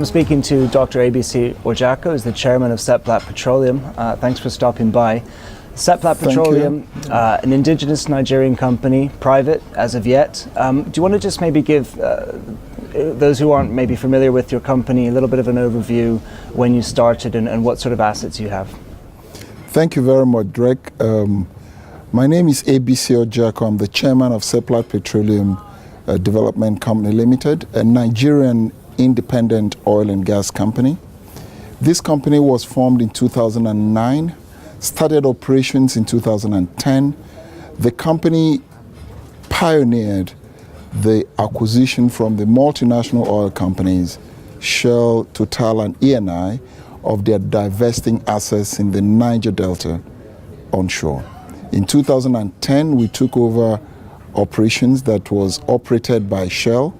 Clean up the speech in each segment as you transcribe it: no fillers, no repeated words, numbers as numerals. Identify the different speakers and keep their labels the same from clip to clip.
Speaker 1: I'm speaking to Dr. ABC Orjiako, who's the chairman of Seplat Petroleum. Thanks for stopping by. Seplat Petroleum, an indigenous Nigerian company, private as of yet. Do you want to just maybe give those who aren't maybe familiar with your company a little bit of an overview when you started and what sort of assets you have?
Speaker 2: Thank you very much, Drake. My name is ABC Orjiako. I'm the chairman of Seplat Petroleum Development Company Limited, a Nigerian independent oil and gas company. This company was formed in 2009, started operations in 2010. The company pioneered the acquisition from the multinational oil companies, Shell, Total, and Eni, of their divesting assets in the Niger Delta onshore. In 2010, we took over operations that was operated by Shell,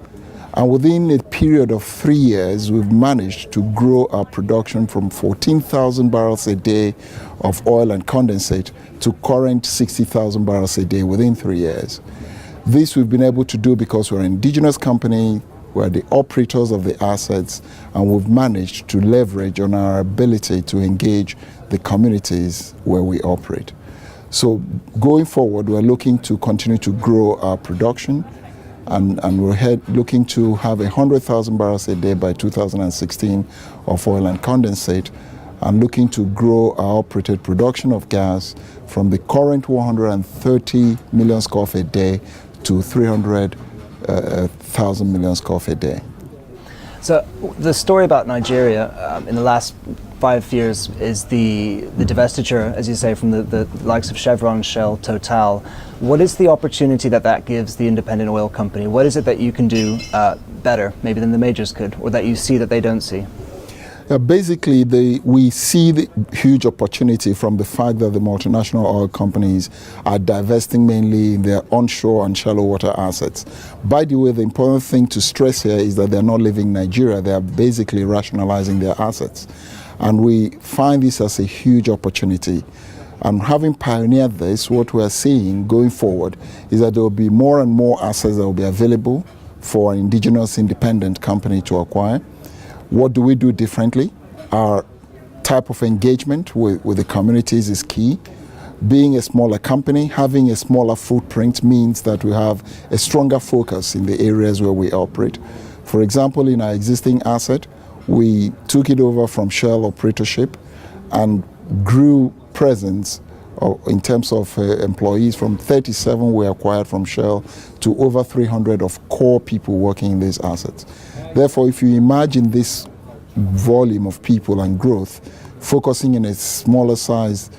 Speaker 2: and within a period of 3 years, we've managed to grow our production from 14,000 barrels a day of oil and condensate to current 60,000 barrels a day within 3 years. This we've been able to do because we're an indigenous company, we're the operators of the assets, and we've managed to leverage on our ability to engage the communities where we operate. So going forward, we're looking to continue to grow our production, and we're looking to have 100,000 barrels a day by 2016 of oil and condensate, and looking to grow our operated production of gas from the current 130 million scf a day to 300,000 million scf a day.
Speaker 1: So the story about Nigeria in the last 5 years is the divestiture, as you say, from the likes of Chevron, Shell, Total. What is the opportunity that gives the independent oil company? What is it that you can do better, maybe than the majors could, or that you see that they don't see?
Speaker 2: Basically, we see the huge opportunity from the fact that the multinational oil companies are divesting mainly in their onshore and shallow water assets. By the way, the important thing to stress here is that they're not leaving Nigeria. They are basically rationalizing their assets. And we find this as a huge opportunity. And having pioneered this, what we are seeing going forward is that there will be more and more assets that will be available for an indigenous independent company to acquire. What do we do differently? Our type of engagement with the communities is key. Being a smaller company, having a smaller footprint means that we have a stronger focus in the areas where we operate. For example, in our existing asset, we took it over from Shell operatorship and grew presence in terms of employees from 37 we acquired from Shell to over 300 of core people working in these assets. Therefore, if you imagine this volume of people and growth, focusing in a smaller size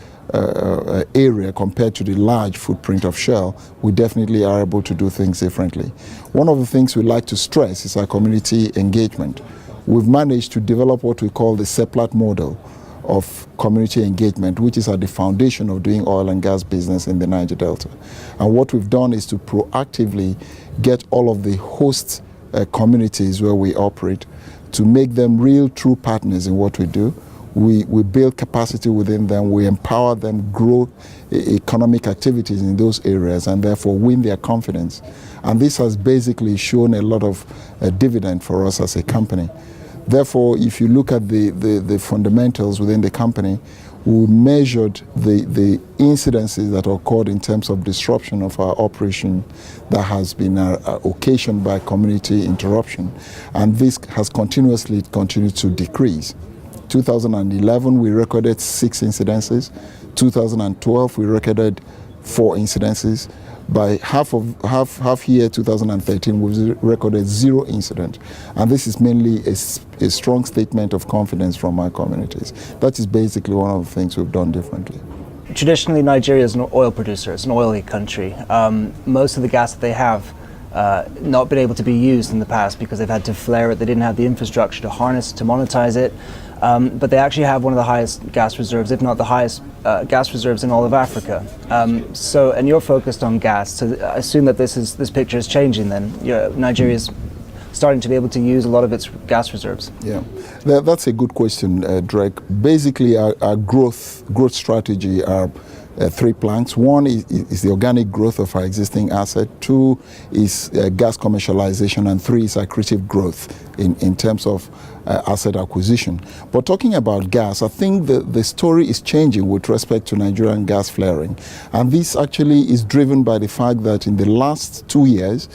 Speaker 2: area compared to the large footprint of Shell, we definitely are able to do things differently. One of the things we like to stress is our community engagement. We've managed to develop what we call the Seplat model of community engagement, which is at the foundation of doing oil and gas business in the Niger Delta. And what we've done is to proactively get all of the host communities where we operate to make them real, true partners in what we do. We build capacity within them, we empower them, grow economic activities in those areas, and therefore win their confidence. And this has basically shown a lot of dividend for us as a company. Therefore, if you look at the fundamentals within the company, we measured the incidences that occurred in terms of disruption of our operation that has been occasioned by community interruption. And this has continued to decrease. 2011, we recorded 6 incidences. 2012, we recorded 4 incidences. By half year 2013, we recorded 0 incident. And this is mainly a strong statement of confidence from our communities. That is basically one of the things we've done differently.
Speaker 1: Traditionally, Nigeria is an oil producer. It's an oily country. Most of the gas that they have not been able to be used in the past because they've had to flare it. They didn't have the infrastructure to harness, to monetize it. But they actually have one of the highest gas reserves, if not the highest gas reserves in all of Africa. And you're focused on gas, so I assume that this picture is changing then. Nigeria's starting to be able to use a lot of its gas reserves.
Speaker 2: Yeah, that's a good question, Drake. Basically, our growth strategy, our three planks. One is the organic growth of our existing asset. Two is gas commercialization, and three is accretive growth in terms of asset acquisition. But talking about gas, I think the story is changing with respect to Nigerian gas flaring. And this actually is driven by the fact that in the last 2 years,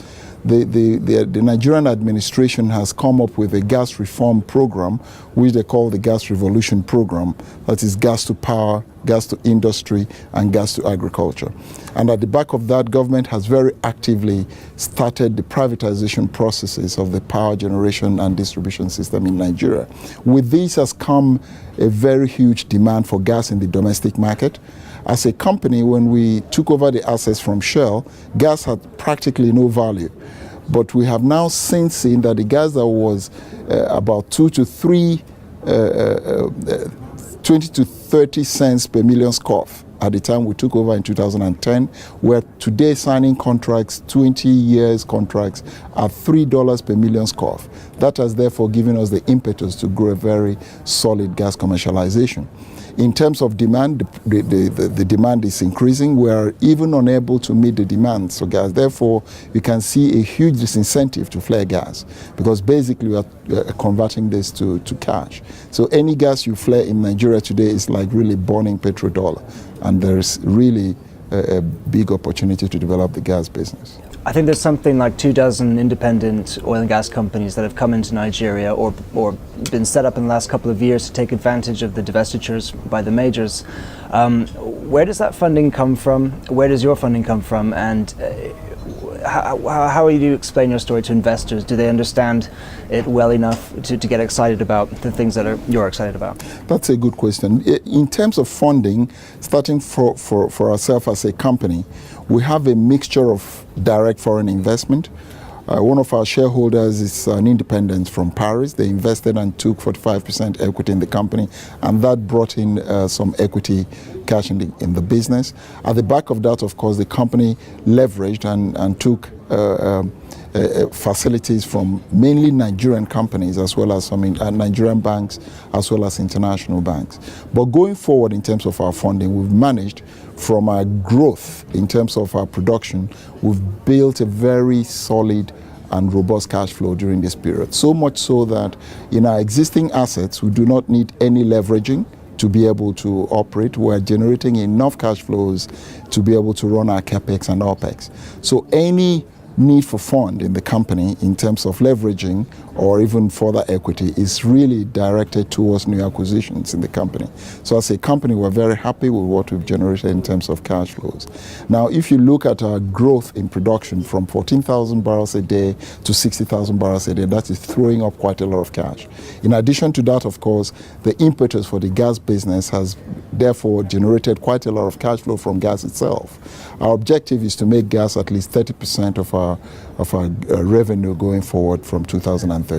Speaker 2: the Nigerian administration has come up with a gas reform program, which they call the Gas Revolution Program. That is gas to power, gas to industry, and gas to agriculture. And at the back of that, government has very actively started the privatization processes of the power generation and distribution system in Nigeria. With this has come a very huge demand for gas in the domestic market. As a company, when we took over the assets from Shell, gas had practically no value. But we have now since seen that the gas that was about 20 to 30 cents per million scoff at the time we took over in 2010, we're today signing contracts, 20 years contracts at $3 per million scoff. That has therefore given us the impetus to grow a very solid gas commercialization. In terms of demand, the demand is increasing. We are even unable to meet the demand for gas. Therefore, you can see a huge disincentive to flare gas, because basically we are converting this to cash. So any gas you flare in Nigeria today is like really burning petrodollar. And there's really a big opportunity to develop the gas business.
Speaker 1: I think there's something like 24 independent oil and gas companies that have come into Nigeria or been set up in the last couple of years to take advantage of the divestitures by the majors. Where does that funding come from? Where does your funding come from? And how do you explain your story to investors? Do they understand it well enough to get excited about the things that you're excited about? That's
Speaker 2: a good question. In terms of funding, starting for ourselves as a company, we have a mixture of direct foreign investment. One of our shareholders is an independent from Paris. They invested and took 45% equity in the company, and that brought in some equity cash in the business. At the back of that, of course, the company leveraged and took facilities from mainly Nigerian companies, as well as some Nigerian banks, as well as international banks. But going forward in terms of our funding, we've managed from our growth in terms of our production, we've built a very solid and robust cash flow during this period. So much so that in our existing assets, we do not need any leveraging to be able to operate. We're generating enough cash flows to be able to run our CapEx and OpEx. So any need for fund in the company in terms of leveraging or even further equity is really directed towards new acquisitions in the company. So as a company, we're very happy with what we've generated in terms of cash flows. Now, if you look at our growth in production from 14,000 barrels a day to 60,000 barrels a day, that is throwing up quite a lot of cash. In addition to that, of course, the impetus for the gas business has therefore generated quite a lot of cash flow from gas itself. Our objective is to make gas at least 30% of our revenue going forward from 2013.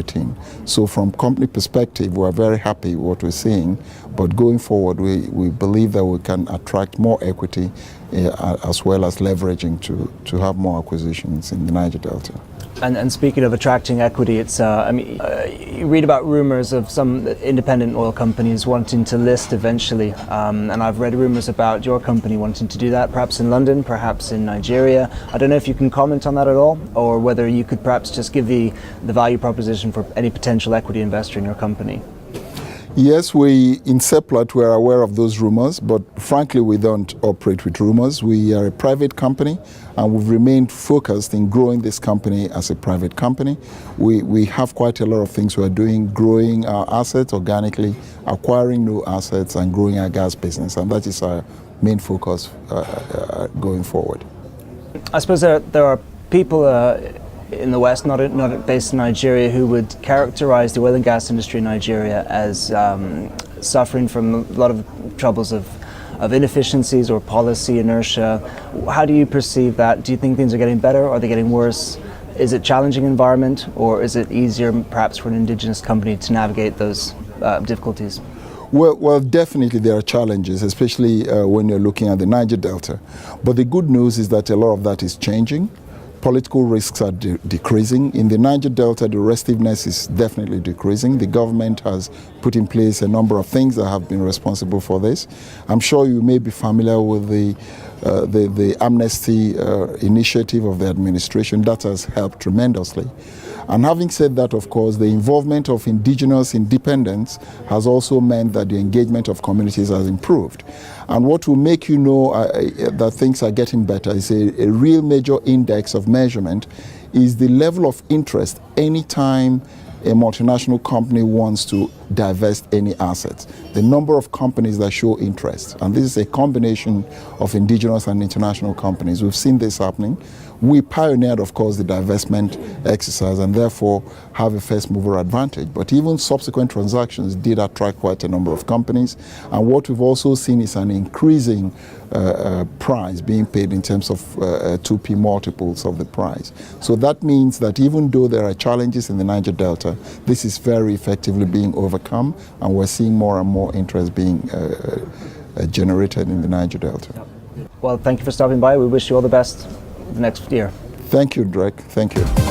Speaker 2: So from company perspective, we're very happy with what we're seeing, but going forward, we believe that we can attract more equity as well as leveraging to have more acquisitions in the Niger Delta.
Speaker 1: And speaking of attracting equity, it's you read about rumors of some independent oil companies wanting to list eventually, and I've read rumors about your company wanting to do that, perhaps in London, perhaps in Nigeria. I don't know if you can comment on that at all, or whether you could perhaps just give the value proposition for any potential equity investor in your company.
Speaker 2: Yes, in Seplat, we're aware of those rumors, but frankly, we don't operate with rumors. We are a private company, and we've remained focused in growing this company as a private company. We have quite a lot of things we're doing, growing our assets organically, acquiring new assets, and growing our gas business, and that is our main focus going forward.
Speaker 1: I suppose there are people in the West, not based in Nigeria, who would characterize the oil and gas industry in Nigeria as suffering from a lot of troubles of inefficiencies or policy inertia. How do you perceive that? Do you think things are getting better? Are they getting worse? Is it a challenging environment, or is it easier perhaps for an indigenous company to navigate those difficulties?
Speaker 2: Well, definitely there are challenges, especially when you're looking at the Niger Delta. But the good news is that a lot of that is changing. Political risks are decreasing. In the Niger Delta, the restiveness is definitely decreasing. The government has put in place a number of things that have been responsible for this. I'm sure you may be familiar with the amnesty initiative of the administration. That has helped tremendously. And having said that, of course, the involvement of indigenous independents has also meant that the engagement of communities has improved. And what will make you know that things are getting better is a real major index of measurement is the level of interest anytime a multinational company wants to divest any assets. The number of companies that show interest, and this is a combination of indigenous and international companies. We've seen this happening. We pioneered, of course, the divestment exercise and therefore have a first mover advantage. But even subsequent transactions did attract quite a number of companies. And what we've also seen is an increasing price being paid in terms of 2P multiples of the price. So that means that even though there are challenges in the Niger Delta, this is very effectively being overcome, and we're seeing more and more interest being generated in the Niger Delta.
Speaker 1: Well, thank you for stopping by. We wish you all the best the next year.
Speaker 2: Thank you, Drake. Thank you.